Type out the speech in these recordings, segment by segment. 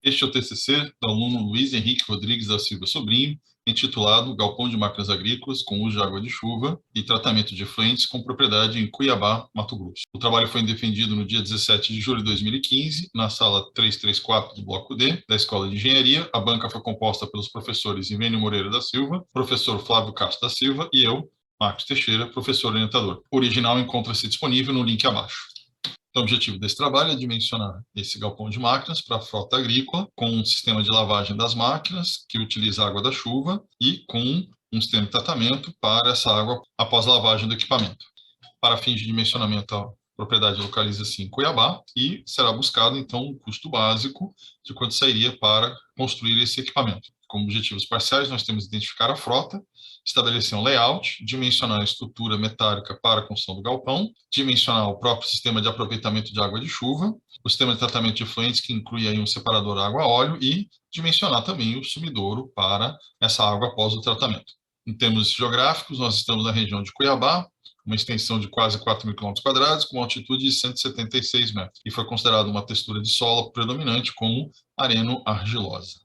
Este é o TCC do aluno Luiz Henrique Rodrigues da Silva Sobrinho, intitulado Galpão de Máquinas Agrícolas com uso de água de chuva e tratamento de efluentes com propriedade em Cuiabá, Mato Grosso. O trabalho foi defendido no dia 17 de julho de 2015, na sala 334 do Bloco D, da Escola de Engenharia. A banca foi composta pelos professores Ivênio Moreira da Silva, professor Flávio Castro da Silva e eu, Marcos Teixeira, professor orientador. O original encontra-se disponível no link abaixo. Então, o objetivo desse trabalho é dimensionar esse galpão de máquinas para a frota agrícola, com um sistema de lavagem das máquinas, que utiliza a água da chuva, e com um sistema de tratamento para essa água após a lavagem do equipamento. Para fins de dimensionamento, a propriedade localiza-se em Cuiabá e será buscado, então, um custo básico de quanto sairia para construir esse equipamento. Como objetivos parciais, nós temos que identificar a frota, estabelecer um layout, dimensionar a estrutura metálica para a construção do galpão, dimensionar o próprio sistema de aproveitamento de água de chuva, o sistema de tratamento de efluentes, que inclui aí um separador água-óleo, e dimensionar também o sumidouro para essa água após o tratamento. Em termos geográficos, nós estamos na região de Cuiabá, uma extensão de quase 4.000 km², com uma altitude de 176 metros, e foi considerada uma textura de solo predominante como areno-argilosa.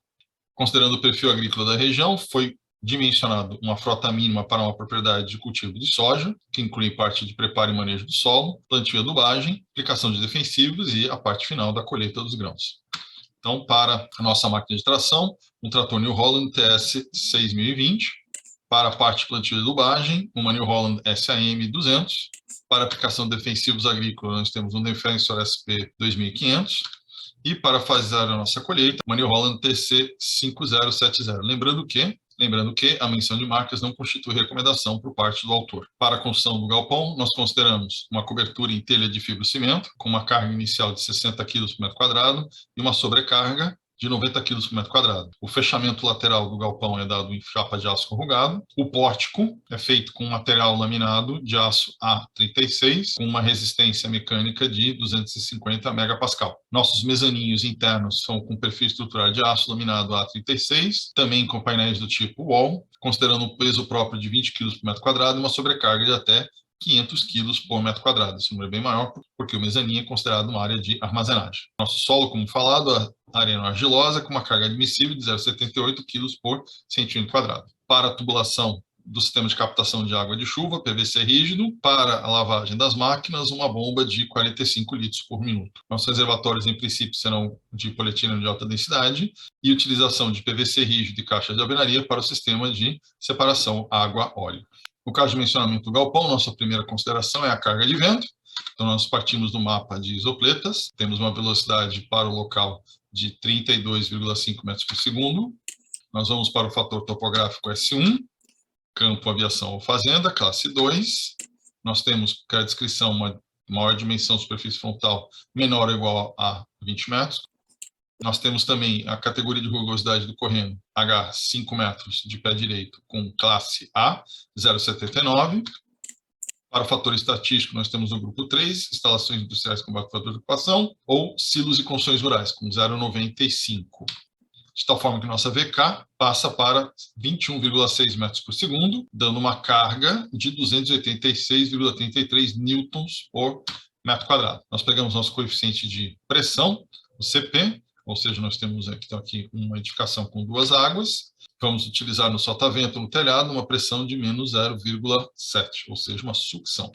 Considerando o perfil agrícola da região, foi dimensionado uma frota mínima para uma propriedade de cultivo de soja, que inclui parte de preparo e manejo do solo, plantio e adubagem, aplicação de defensivos e a parte final da colheita dos grãos. Então, para a nossa máquina de tração, um trator New Holland TS 6020, para a parte de plantio e adubagem, uma New Holland SAM 200, para aplicação de defensivos agrícolas, nós temos um Defensor SP 2500, e para fazer a nossa colheita, uma New Holland TC 5070. Lembrando que a menção de marcas não constitui recomendação por parte do autor. Para a construção do galpão, nós consideramos uma cobertura em telha de fibrocimento, com uma carga inicial de 60 kg por metro quadrado e uma sobrecarga de 90 kg por metro quadrado. O fechamento lateral do galpão é dado em chapa de aço corrugado. O pórtico é feito com material laminado de aço A36, com uma resistência mecânica de 250 megapascal. Nossos mezaninhos internos são com perfil estrutural de aço laminado A36, também com painéis do tipo wall, considerando um peso próprio de 20 kg por metro quadrado e uma sobrecarga de até 500 kg por metro quadrado. Esse número é bem maior porque o mezaninho é considerado uma área de armazenagem. Nosso solo, como falado, areno-argilosa, com uma carga admissível de 0,78 kg por centímetro quadrado. Para a tubulação do sistema de captação de água de chuva, PVC rígido. Para a lavagem das máquinas, uma bomba de 45 litros por minuto. Nossos reservatórios, em princípio, serão de polietileno de alta densidade e utilização de PVC rígido e caixa de alvenaria para o sistema de separação água-óleo. No caso de mencionamento do galpão, nossa primeira consideração é a carga de vento. Então, nós partimos do mapa de isopletas, temos uma velocidade para o local de 32,5 metros por segundo. Nós vamos para o fator topográfico S1, campo aviação ou fazenda, classe 2. Nós temos, que a descrição, uma maior dimensão superfície frontal menor ou igual a 20 metros. Nós temos também a categoria de rugosidade do correndo, H, 5 metros de pé direito, com classe A, 0,79. Para o fator estatístico, nós temos o grupo 3, instalações industriais com baixo fator de ocupação, ou silos e construções rurais, com 0,95. De tal forma que nossa VK passa para 21,6 metros por segundo, dando uma carga de 286,33 newtons por metro quadrado. Nós pegamos nosso coeficiente de pressão, o CP, ou seja, nós temos aqui uma edificação com duas águas. Vamos utilizar no sotavento no telhado uma pressão de menos 0,7, ou seja, uma sucção.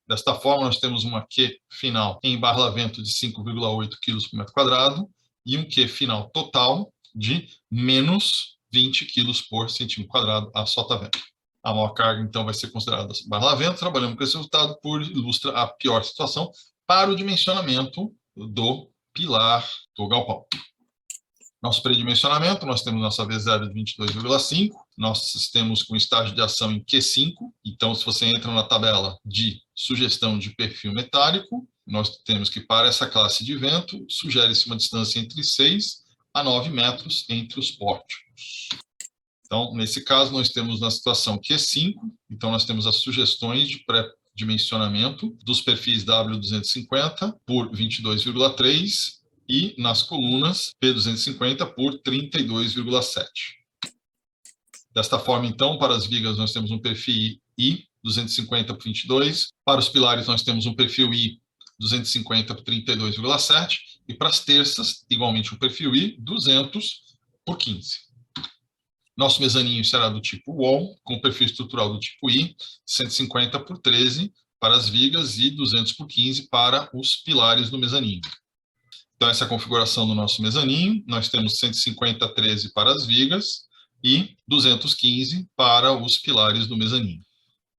Desta forma, nós temos uma Q final em barlamento de 5,8 kg por metro quadrado e um Q final total de menos 20 kg por centímetro quadrado a sotavento. A maior carga, então, vai ser considerada barlamento. Trabalhamos com esse resultado por ilustra a pior situação para o dimensionamento do pilar do galpão. Nosso predimensionamento, nós temos nossa V0 de 22,5, nós temos com estágio de ação em Q5, então se você entra na tabela de sugestão de perfil metálico, nós temos que para essa classe de vento, sugere-se uma distância entre 6 a 9 metros entre os pórticos. Então, nesse caso, nós temos na situação Q5, então nós temos as sugestões de pré-dimensionamento dos perfis W250 por 22,3 e nas colunas P250 por 32,7. Desta forma, então, para as vigas nós temos um perfil I 250 por 22, para os pilares nós temos um perfil I 250 por 32,7 E para as terças, igualmente um perfil I, 200 por 15. Nosso mezaninho será do tipo wall, com perfil estrutural do tipo I, 150 por 13 para as vigas e 200 por 15 para os pilares do mezaninho. Então, essa é a configuração do nosso mezaninho. Nós temos 150 13 para as vigas e 215 para os pilares do mezaninho.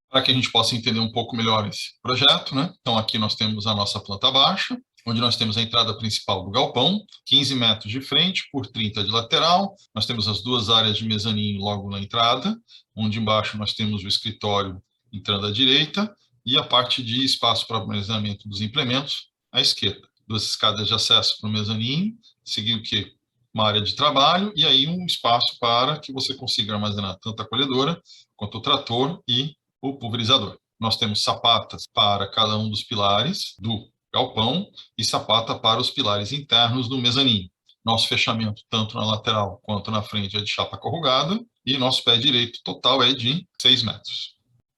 Para que a gente possa entender um pouco melhor esse projeto, né? Então, aqui nós temos a nossa planta baixa, onde nós temos a entrada principal do galpão, 15 metros de frente por 30 de lateral. Nós temos as duas áreas de mezaninho logo na entrada, onde embaixo nós temos o escritório entrando à direita e a parte de espaço para armazenamento dos implementos à esquerda. Duas escadas de acesso para o mezaninho, seguir o quê? Uma área de trabalho e aí um espaço para que você consiga armazenar tanto a colhedora quanto o trator e o pulverizador. Nós temos sapatas para cada um dos pilares do galpão e sapata para os pilares internos do mezaninho. Nosso fechamento, tanto na lateral quanto na frente, é de chapa corrugada e nosso pé direito total é de 6 metros.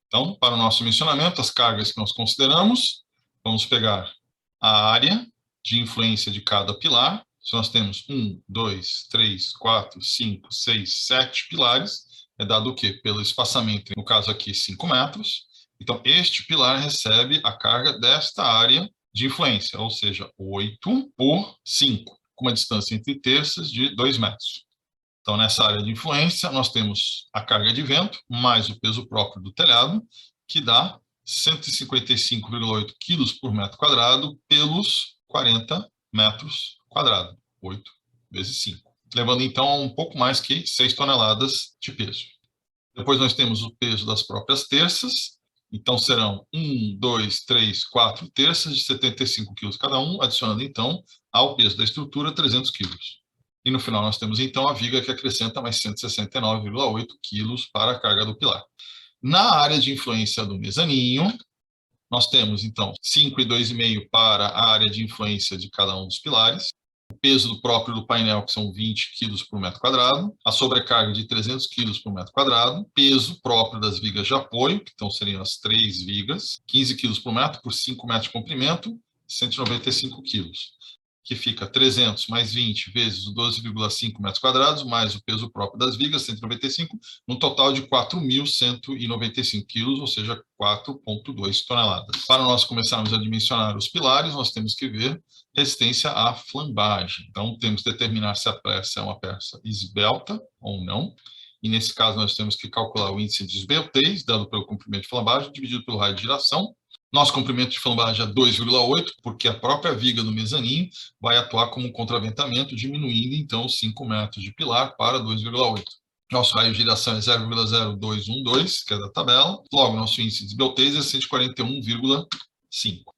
Então, para o nosso mencionamento, as cargas que nós consideramos, vamos pegar a área de influência de cada pilar. Se nós temos 1, 2, 3, 4, 5, 6, 7 pilares, é dado o quê? Pelo espaçamento, no caso aqui, 5 metros. Então, este pilar recebe a carga desta área de influência, ou seja, 8 por 5, com uma distância entre terças de 2 metros. Então, nessa área de influência, nós temos a carga de vento, mais o peso próprio do telhado, que dá 155,8 quilos por metro quadrado pelos 40 metros quadrados, 8 vezes 5. Levando, então, a um pouco mais que 6 toneladas de peso. Depois nós temos o peso das próprias terças. Então, serão 1, 2, 3, 4 terças de 75 quilos cada um, adicionando, então, ao peso da estrutura, 300 quilos. E no final nós temos, então, a viga que acrescenta mais 169,8 quilos para a carga do pilar. Na área de influência do mezaninho, nós temos, então, 5 e 2,5 para a área de influência de cada um dos pilares. O peso do próprio do painel, que são 20 quilos por metro quadrado, a sobrecarga de 300 quilos por metro quadrado, peso próprio das vigas de apoio, que então seriam as 3 vigas, 15 quilos por metro por 5 metros de comprimento, 195 quilos, que fica 300 mais 20 vezes os 12,5 metros quadrados, mais o peso próprio das vigas, 195, num total de 4.195 quilos, ou seja, 4,2 toneladas. Para nós começarmos a dimensionar os pilares, nós temos que ver resistência à flambagem. Então, temos que determinar se a peça é uma peça esbelta ou não. E, nesse caso, nós temos que calcular o índice de esbeltez, dado pelo comprimento de flambagem, dividido pelo raio de giração. Nosso comprimento de flambagem é 2,8, porque a própria viga do mezaninho vai atuar como um contraventamento, diminuindo, então, os 5 metros de pilar para 2,8. Nosso raio de giração é 0,0212, que é da tabela. Logo, nosso índice de esbeltez é 141,5.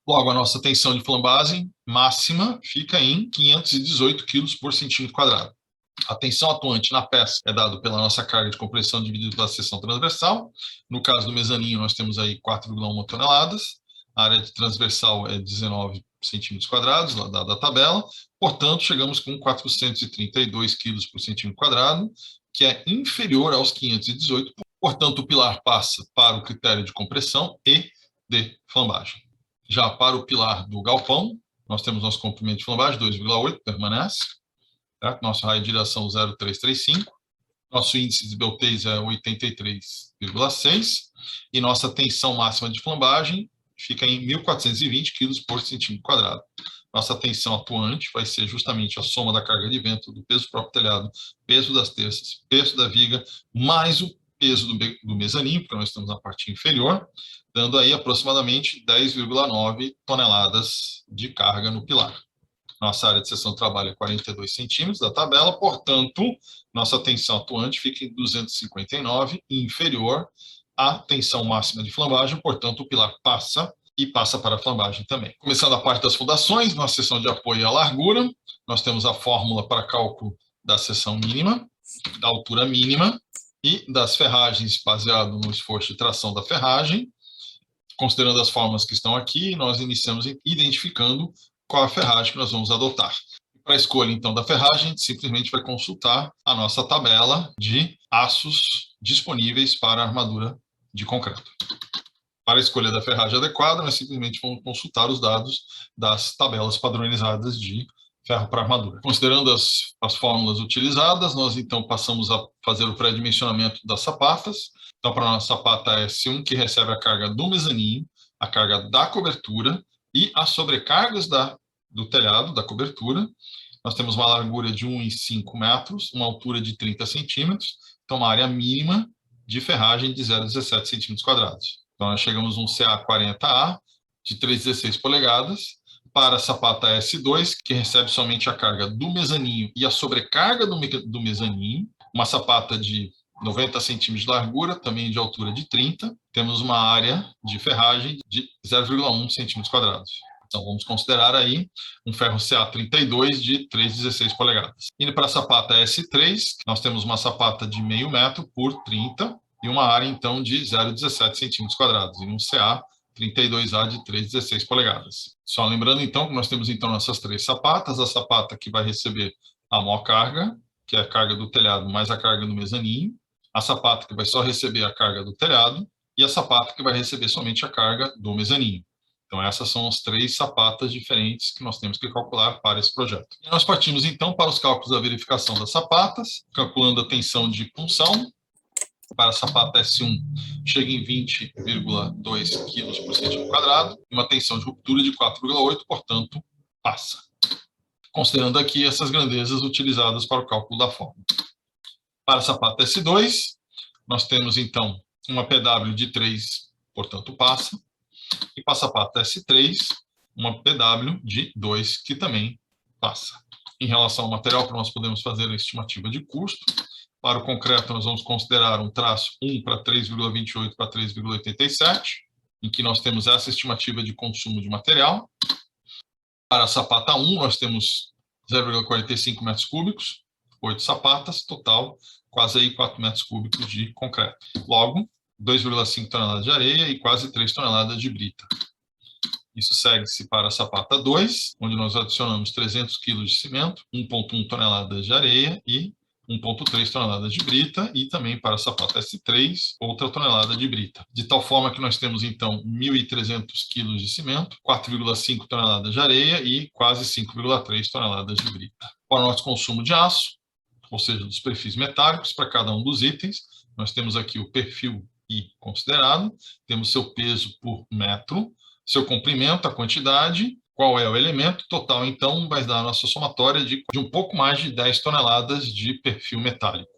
Logo, a nossa tensão de flambagem máxima fica em 518 kg por centímetro quadrado. A tensão atuante na peça é dada pela nossa carga de compressão dividida pela seção transversal. No caso do mezaninho, nós temos aí 4,1 toneladas. A área de transversal é 19 centímetros quadrados, lá dada a tabela. Portanto, chegamos com 432 quilos por centímetro quadrado, que é inferior aos 518. Portanto, o pilar passa para o critério de compressão e de flambagem. Já para o pilar do galpão, nós temos nosso comprimento de flambagem, 2,8, permanece. Certo? Nosso raio de giração 0,335. Nosso índice de esbeltez é 83,6. E nossa tensão máxima de flambagem fica em 1.420 kg por centímetro quadrado. Nossa tensão atuante vai ser justamente a soma da carga de vento, do peso do próprio telhado, peso das terças, peso da viga, mais o peso do mezaninho, porque nós estamos na parte inferior, dando aí aproximadamente 10,9 toneladas de carga no pilar. Nossa área de seção de trabalho é 42 centímetros da tabela, portanto, nossa tensão atuante fica em 259, inferior à tensão máxima de flambagem, portanto, o pilar passa e passa para a flambagem também. Começando a parte das fundações, nossa seção de apoio é a largura, nós temos a fórmula para cálculo da seção mínima, da altura mínima e das ferragens baseado no esforço de tração da ferragem. Considerando as fórmulas que estão aqui, nós iniciamos identificando qual a ferragem que nós vamos adotar. Para a escolha, então, da ferragem, a gente simplesmente vai consultar a nossa tabela de aços disponíveis para a armadura de concreto. Para a escolha da ferragem adequada, nós simplesmente vamos consultar os dados das tabelas padronizadas de ferro para armadura. Considerando as fórmulas utilizadas, nós então passamos a fazer o pré-dimensionamento das sapatas. Então, para a nossa sapata S1, que recebe a carga do mezaninho, a carga da cobertura e as sobrecargas do telhado, da cobertura, nós temos uma largura de 1,5 metros, uma altura de 30 centímetros, então uma área mínima de ferragem de 0,17 centímetros quadrados. Então, nós chegamos a um CA40A de 3,16 polegadas, para a sapata S2, que recebe somente a carga do mezaninho e a sobrecarga do mezaninho, uma sapata de 90 centímetros de largura, também de altura de 30, temos uma área de ferragem de 0,1 centímetros quadrados. Então, vamos considerar aí um ferro CA32 de 3,16 polegadas. Indo para a sapata S3, nós temos uma sapata de meio metro por 30 e uma área, então, de 0,17 centímetros quadrados, e um CA 32A de 3,16 polegadas. Só lembrando, então, que nós temos, então, essas três sapatas. A sapata que vai receber a maior carga, que é a carga do telhado mais a carga do mezaninho. A sapata que vai só receber a carga do telhado. E a sapata que vai receber somente a carga do mezaninho. Então, essas são as três sapatas diferentes que nós temos que calcular para esse projeto. E nós partimos, então, para os cálculos da verificação das sapatas, calculando a tensão de punção. Para a sapata S1, chega em 20,2 kg por centímetro quadrado, uma tensão de ruptura de 4,8, portanto, passa. Considerando aqui essas grandezas utilizadas para o cálculo da fórmula. Para a sapata S2, nós temos, então, uma PW de 3, portanto, passa. E para a sapata S3, uma PW de 2, que também passa. Em relação ao material, nós podemos fazer a estimativa de custo. Para o concreto, nós vamos considerar um traço 1 para 3,28 para 3,87, em que nós temos essa estimativa de consumo de material. Para a sapata 1, nós temos 0,45 metros cúbicos, 8 sapatas, total, quase aí 4 metros cúbicos de concreto. Logo, 2,5 toneladas de areia e quase 3 toneladas de brita. Isso segue-se para a sapata 2, onde nós adicionamos 300 kg de cimento, 1,1 toneladas de areia e 1,3 toneladas de brita, e também para a sapata S3, outra tonelada de brita. De tal forma que nós temos, então, 1.300 kg de cimento, 4,5 toneladas de areia e quase 5,3 toneladas de brita. Para o nosso consumo de aço, ou seja, dos perfis metálicos, para cada um dos itens, nós temos aqui o perfil I considerado, temos seu peso por metro, seu comprimento, a quantidade, qual é o elemento total, então, vai dar a nossa somatória de um pouco mais de 10 toneladas de perfil metálico.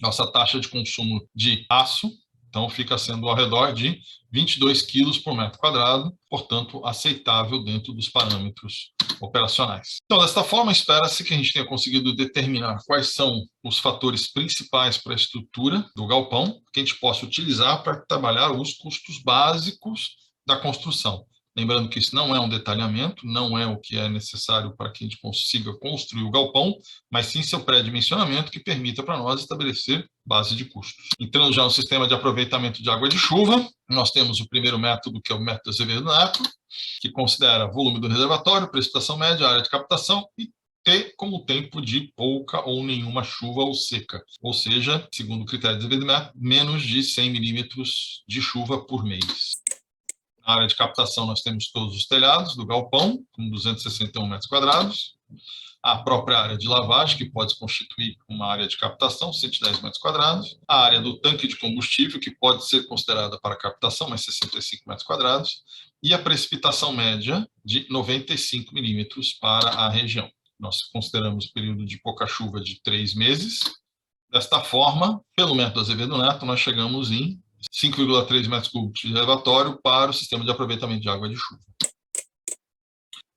Nossa taxa de consumo de aço, então, fica sendo ao redor de 22 quilos por metro quadrado, portanto, aceitável dentro dos parâmetros operacionais. Então, desta forma, espera-se que a gente tenha conseguido determinar quais são os fatores principais para a estrutura do galpão, que a gente possa utilizar para trabalhar os custos básicos da construção. Lembrando que isso não é um detalhamento, não é o que é necessário para que a gente consiga construir o galpão, mas sim seu pré-dimensionamento que permita para nós estabelecer base de custos. Entrando já no sistema de aproveitamento de água de chuva, nós temos o primeiro método, que é o método Azevedo-Neto, que considera volume do reservatório, precipitação média, área de captação e T como tempo de pouca ou nenhuma chuva ou seca, ou seja, segundo o critério de Azevedo-Neto, menos de 100 milímetros de chuva por mês. Na área de captação, nós temos todos os telhados do galpão, com 261 metros quadrados. A própria área de lavagem, que pode constituir uma área de captação, 110 metros quadrados. A área do tanque de combustível, que pode ser considerada para captação, mas 65 metros quadrados. E a precipitação média de 95 milímetros para a região. Nós consideramos o período de pouca chuva de 3 meses. Desta forma, pelo método Azevedo-Neto, nós chegamos em 5,3 metros cúbicos de reservatório para o sistema de aproveitamento de água de chuva.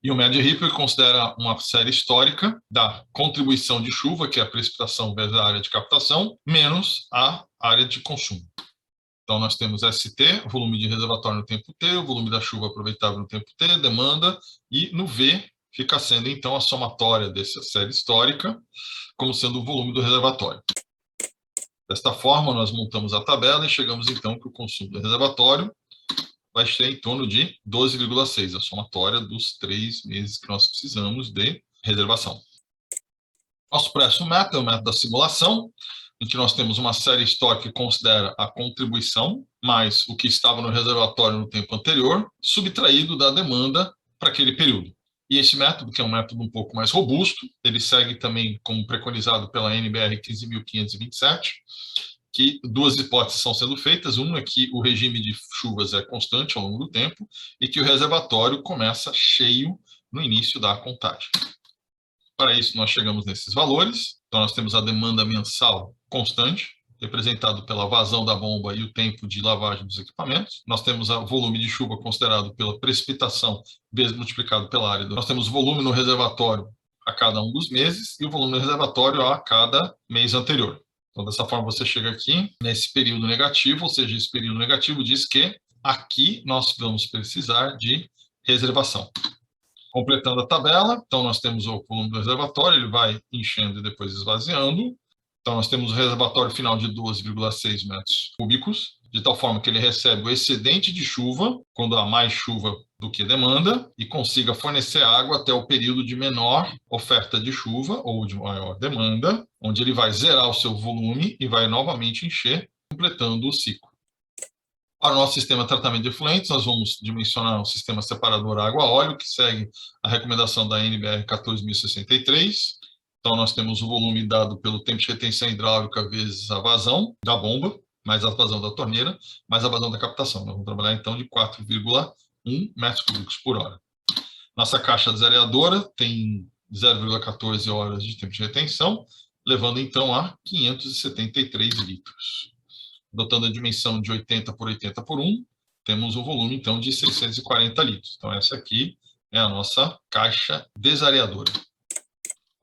E o médio Ripper considera uma série histórica da contribuição de chuva, que é a precipitação vezes a área de captação, menos a área de consumo. Então, nós temos ST, volume de reservatório no tempo T, o volume da chuva aproveitável no tempo T, demanda, e no V fica sendo, então, a somatória dessa série histórica, como sendo o volume do reservatório. Desta forma, nós montamos a tabela e chegamos, então, que o consumo do reservatório vai ser em torno de 12,6, a somatória dos 3 meses que nós precisamos de reservação. Nosso próximo método é o método da simulação, em que nós temos uma série histórica que considera a contribuição, mais o que estava no reservatório no tempo anterior, subtraído da demanda para aquele período. E esse método, que é um método um pouco mais robusto, ele segue também como preconizado pela NBR 15.527, que duas hipóteses estão sendo feitas. Uma é que o regime de chuvas é constante ao longo do tempo e que o reservatório começa cheio no início da contagem. Para isso, nós chegamos nesses valores. Então, nós temos a demanda mensal constante, representado pela vazão da bomba e o tempo de lavagem dos equipamentos. Nós temos o volume de chuva considerado pela precipitação, vezes multiplicado pela área. Nós temos o volume no reservatório a cada um dos meses e o volume no reservatório a cada mês anterior. Então, dessa forma, você chega aqui nesse período negativo, ou seja, esse período negativo diz que aqui nós vamos precisar de reservação. Completando a tabela, então nós temos o volume do reservatório, ele vai enchendo e depois esvaziando. Então nós temos o reservatório final de 12,6 metros cúbicos, de tal forma que ele recebe o excedente de chuva, quando há mais chuva do que demanda, e consiga fornecer água até o período de menor oferta de chuva ou de maior demanda, onde ele vai zerar o seu volume e vai novamente encher, completando o ciclo. Para o nosso sistema de tratamento de efluentes, nós vamos dimensionar o sistema separador água-óleo, que segue a recomendação da NBR 14.063. Então, nós temos o volume dado pelo tempo de retenção hidráulica vezes a vazão da bomba, mais a vazão da torneira, mais a vazão da captação. Nós vamos trabalhar, então, de 4,1 metros cúbicos por hora. Nossa caixa desareadora tem 0,14 horas de tempo de retenção, levando, então, a 573 litros. Adotando a dimensão de 80 por 80 por 1, temos o volume, então, de 640 litros. Então, essa aqui é a nossa caixa desareadora.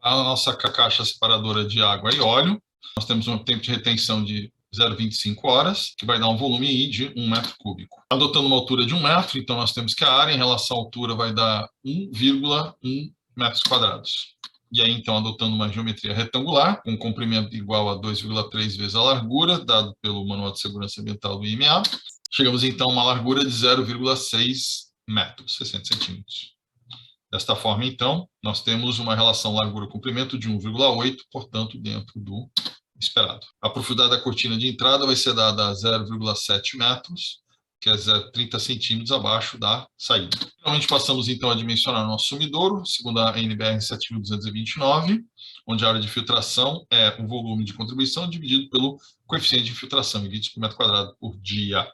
A nossa caixa separadora de água e óleo, nós temos um tempo de retenção de 0,25 horas, que vai dar um volume de 1 metro cúbico. Adotando uma altura de 1 metro, então, nós temos que a área em relação à altura vai dar 1,1 metros quadrados. E aí, então, adotando uma geometria retangular, com comprimento igual a 2,3 vezes a largura, dado pelo Manual de Segurança Ambiental do IMA, chegamos, então, a uma largura de 0,6 metros, 60 centímetros. Desta forma, então, nós temos uma relação largura-comprimento de 1,8, portanto, dentro do esperado. A profundidade da cortina de entrada vai ser dada a 0,7 metros, que é 30 centímetros abaixo da saída. Finalmente, passamos, então, a dimensionar o nosso sumidouro, segundo a NBR 7.229, onde a área de filtração é o volume de contribuição dividido pelo coeficiente de filtração, em litros por metro quadrado por dia.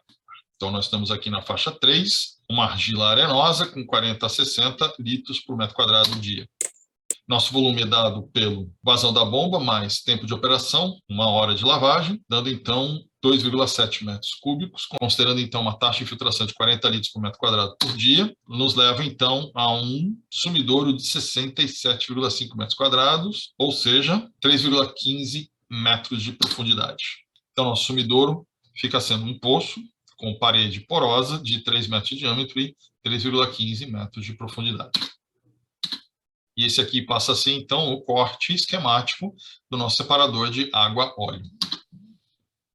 Então, nós estamos aqui na faixa 3, uma argila arenosa com 40 a 60 litros por metro quadrado por dia. Nosso volume é dado pelo vazão da bomba mais tempo de operação, 1 hora de lavagem, dando, então, 2,7 metros cúbicos, considerando, então, uma taxa de infiltração de 40 litros por metro quadrado por dia, nos leva, então, a um sumidouro de 67,5 metros quadrados, ou seja, 3,15 metros de profundidade. Então, nosso sumidouro fica sendo um poço com parede porosa de 3 metros de diâmetro e 3,15 metros de profundidade. E esse aqui passa a ser, então, o corte esquemático do nosso separador de água-óleo.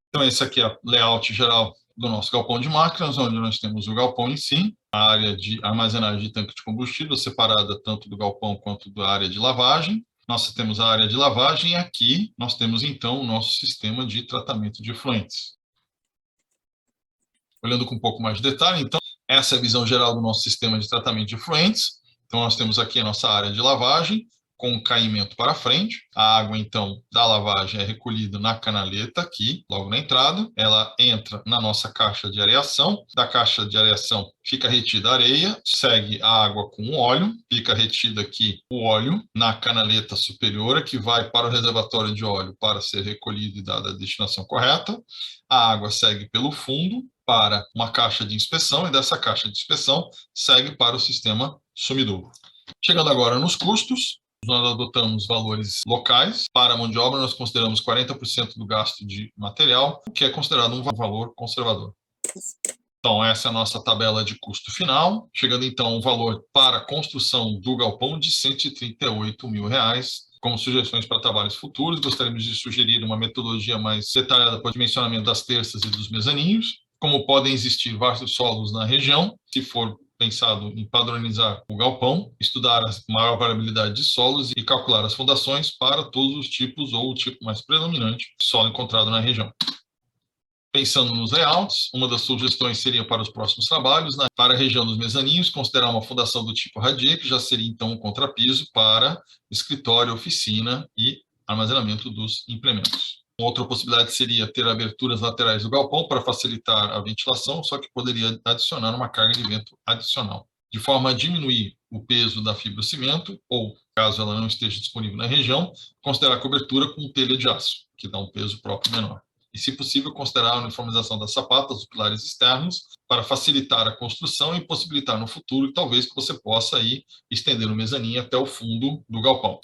Então, esse aqui é o layout geral do nosso galpão de máquinas, onde nós temos o galpão em si, a área de armazenagem de tanque de combustível, separada tanto do galpão quanto da área de lavagem. Nós temos a área de lavagem e aqui nós temos, então, o nosso sistema de tratamento de efluentes. Olhando com um pouco mais de detalhe, então, essa é a visão geral do nosso sistema de tratamento de efluentes. Então, nós temos aqui a nossa área de lavagem, com caimento para frente. A água, então, da lavagem é recolhida na canaleta aqui, logo na entrada. Ela entra na nossa caixa de areação. Da caixa de areação fica retida a areia, segue a água com o óleo, fica retida aqui o óleo na canaleta superior, que vai para o reservatório de óleo para ser recolhido e dada a destinação correta. A água segue pelo fundo para uma caixa de inspeção e dessa caixa de inspeção segue para o sistema sumidouro. Chegando agora nos custos, nós adotamos valores locais. Para a mão de obra, nós consideramos 40% do gasto de material, o que é considerado um valor conservador. Então, essa é a nossa tabela de custo final, chegando então ao valor para a construção do galpão de R$ 138 mil. Como sugestões para trabalhos futuros, gostaríamos de sugerir uma metodologia mais detalhada para o dimensionamento das terças e dos mezaninhos. Como podem existir vários solos na região, se for pensado em padronizar o galpão, estudar a maior variabilidade de solos e calcular as fundações para todos os tipos ou o tipo mais predominante de solo encontrado na região. Pensando nos layouts, uma das sugestões seria para os próximos trabalhos, para a região dos mezaninhos, considerar uma fundação do tipo radier, que já seria então um contrapiso para escritório, oficina e armazenamento dos implementos. Outra possibilidade seria ter aberturas laterais do galpão para facilitar a ventilação, só que poderia adicionar uma carga de vento adicional, de forma a diminuir o peso da fibrocimento, ou, caso ela não esteja disponível na região, considerar a cobertura com telha de aço, que dá um peso próprio menor. E, se possível, considerar a uniformização das sapatas dos pilares externos para facilitar a construção e possibilitar no futuro, talvez, que você possa aí estender o mezanino até o fundo do galpão.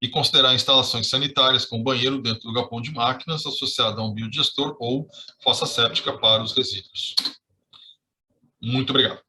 E considerar instalações sanitárias com banheiro dentro do galpão de máquinas associado a um biodigestor ou fossa séptica para os resíduos. Muito obrigado.